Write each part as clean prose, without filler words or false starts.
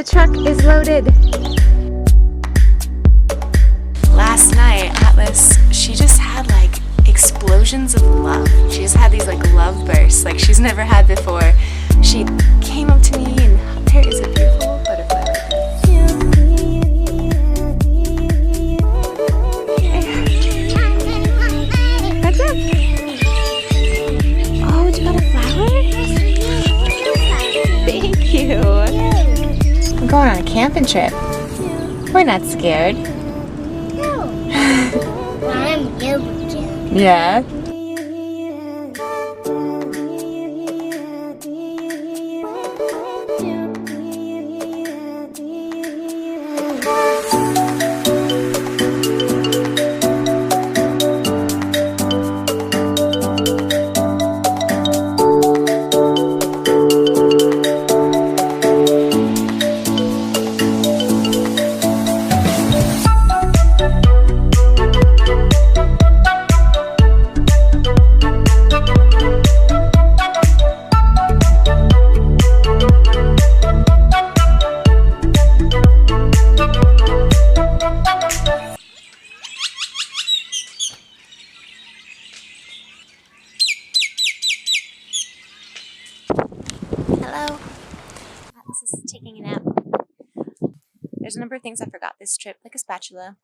The truck is loaded. Last night, Atlas, she just had like explosions of love. She just had these like love bursts like she's never had before. She came up to me and there is a beautiful butterfly right there. What's up? Oh, you got a flower? Thank you. We're going on a camping trip. We're not scared. No. I'm Gilbert. Yeah. Hello. Atlas is taking a nap. There's a number of things I forgot this trip, like a spatula.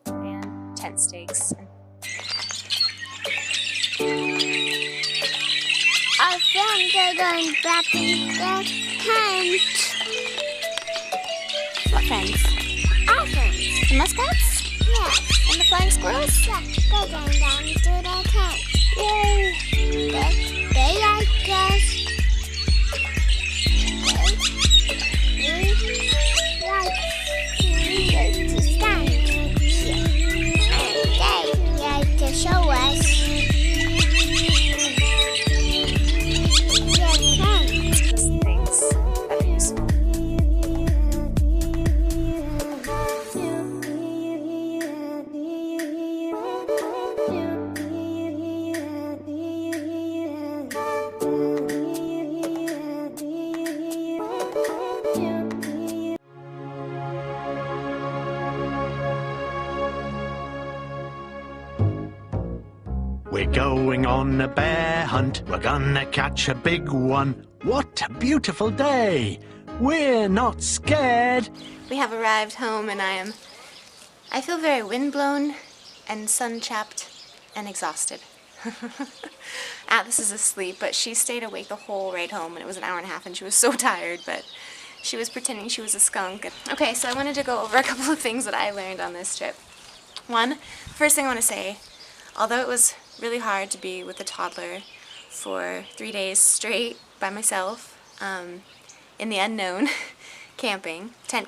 And tent stakes. Our friends are going back in their tent. What friends? Our friends. The muskrats? Yes. And the flying squirrels? Yeah, they're going down to their tent. Yay! They like us. We like to stand here. And they like to show us their tent. Just things that are useful. We're going on a bear hunt. We're gonna catch a big one. What a beautiful day. We're not scared. We have arrived home and I feel very windblown and sun-chapped and exhausted. Atlas is asleep, but she stayed awake the whole ride home and it was an hour and a half and she was so tired, but she was pretending she was a skunk. Okay, so I wanted to go over a couple of things that I learned on this trip. One, first thing I want to say, although it was really hard to be with a toddler for 3 days straight by myself in the unknown, tent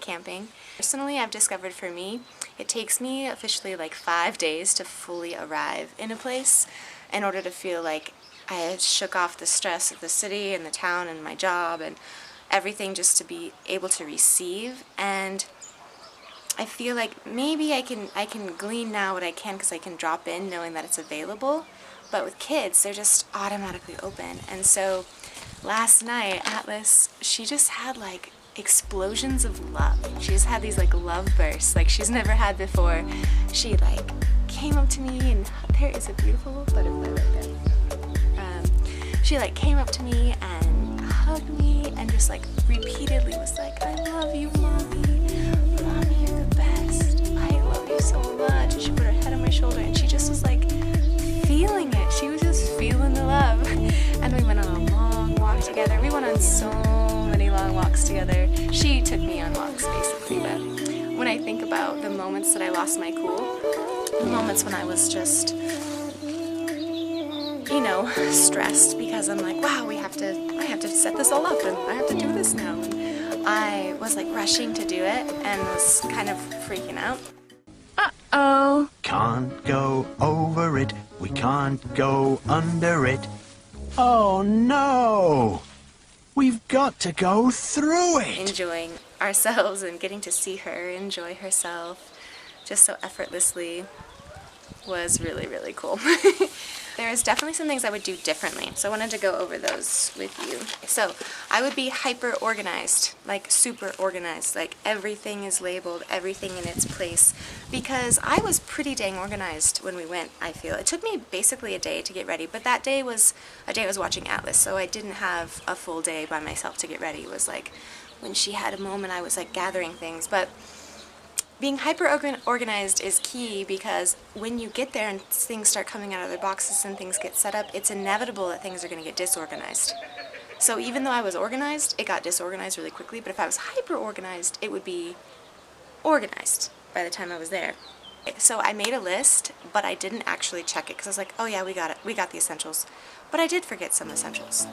camping. Personally, I've discovered for me, it takes me officially like 5 days to fully arrive in a place in order to feel like I shook off the stress of the city and the town and my job and everything just to be able to receive. And I feel like maybe I can glean now what I can because I can drop in knowing that it's available, but with kids they're just automatically open. And so last night Atlas, she just had like explosions of love. She just had these like love bursts like she's never had before. She like came up to me and there is a beautiful butterfly right there. She like came up to me and hugged me and just like repeatedly was like, I love you, Mommy. Mommy, you're the best. I love you so much. And she put her head on my shoulder and she just was like feeling it. She was just feeling the love. And we went on a long walk together. We went on so many long walks together. She took me on walks basically, but when I think about the moments that I lost my cool, the moments when I was just, you know, stressed because I'm like, wow, I have to set this all up and I have to do this now. And I was like rushing to do it and was kind of freaking out. Uh-oh. Can't go over it. We can't go under it. Oh no! We've got to go through it! Enjoying ourselves and getting to see her enjoy herself just so effortlessly was really, really cool. There's definitely some things I would do differently, so I wanted to go over those with you. So I would be hyper organized, like super organized, like everything is labeled, everything in its place, because I was pretty dang organized when we went, I feel. It took me basically a day to get ready, but that day was a day I was watching Atlas, so I didn't have a full day by myself to get ready. It was like when she had a moment I was like gathering things, but being hyper organized is key, because when you get there and things start coming out of their boxes and things get set up, it's inevitable that things are going to get disorganized. So even though I was organized, it got disorganized really quickly, but if I was hyper organized, it would be organized by the time I was there. So I made a list, but I didn't actually check it because I was like, oh yeah, we got it. We got the essentials. But I did forget some essentials.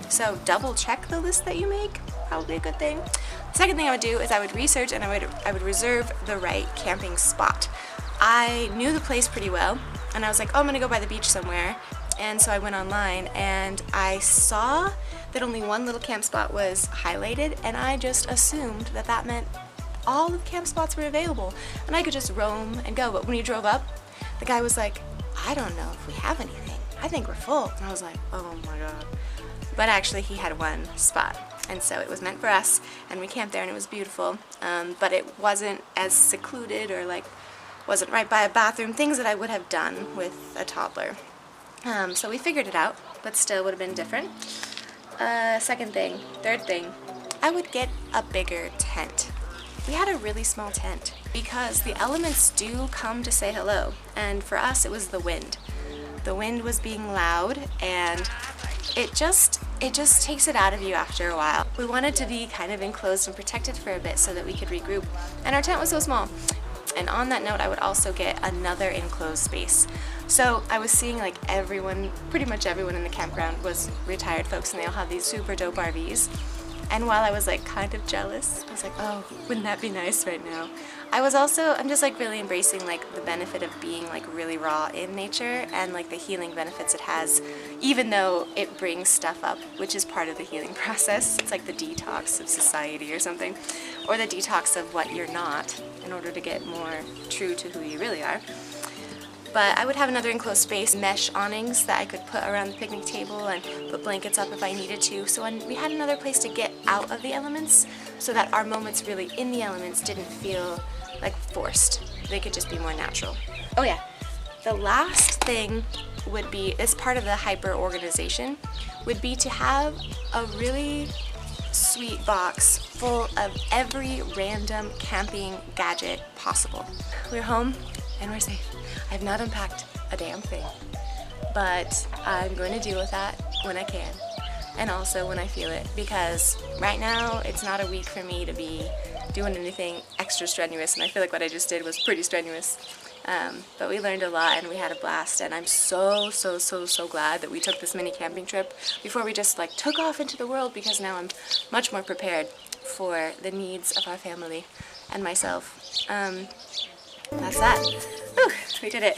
So double check the list that you make, probably a good thing. The second thing I would do is I would research and I would reserve the right camping spot. I knew the place pretty well, and I was like, oh, I'm gonna go by the beach somewhere. And so I went online and I saw that only one little camp spot was highlighted, and I just assumed that that meant all of the camp spots were available and I could just roam and go. But when we drove up, the guy was like, I don't know if we have anything. I think we're full. And I was like, oh my god. But actually he had one spot, and so it was meant for us, and we camped there and it was beautiful, but it wasn't as secluded, or like wasn't right by a bathroom, things that I would have done with a toddler. So we figured it out, but still would have been different. Third thing, I would get a bigger tent. We had a really small tent because the elements do come to say hello, and for us it was the wind. The wind was being loud, and it just takes it out of you after a while. We wanted to be kind of enclosed and protected for a bit so that we could regroup, and our tent was so small. And on that note, I would also get another enclosed space. So I was seeing like pretty much everyone in the campground was retired folks, and they all have these super dope RVs. And while I was like kind of jealous, I was like, oh, wouldn't that be nice right now? I'm just like really embracing like the benefit of being like really raw in nature, and like the healing benefits it has, even though it brings stuff up, which is part of the healing process. It's like the detox of society or something, or the detox of what you're not, in order to get more true to who you really are. But I would have another enclosed space, mesh awnings that I could put around the picnic table and put blankets up if I needed to. So we had another place to get out of the elements, so that our moments really in the elements didn't feel like forced. They could just be more natural. Oh yeah, the last thing would be, as part of the hyper organization, would be to have a really sweet box full of every random camping gadget possible. We're home and we're safe. I've not unpacked a damn thing, but I'm going to deal with that when I can, and also when I feel it, because right now it's not a week for me to be doing anything extra strenuous, and I feel like what I just did was pretty strenuous. But we learned a lot and we had a blast, and I'm so glad that we took this mini camping trip before we just like took off into the world, because now I'm much more prepared for the needs of our family and myself. That's that. Whew, we did it.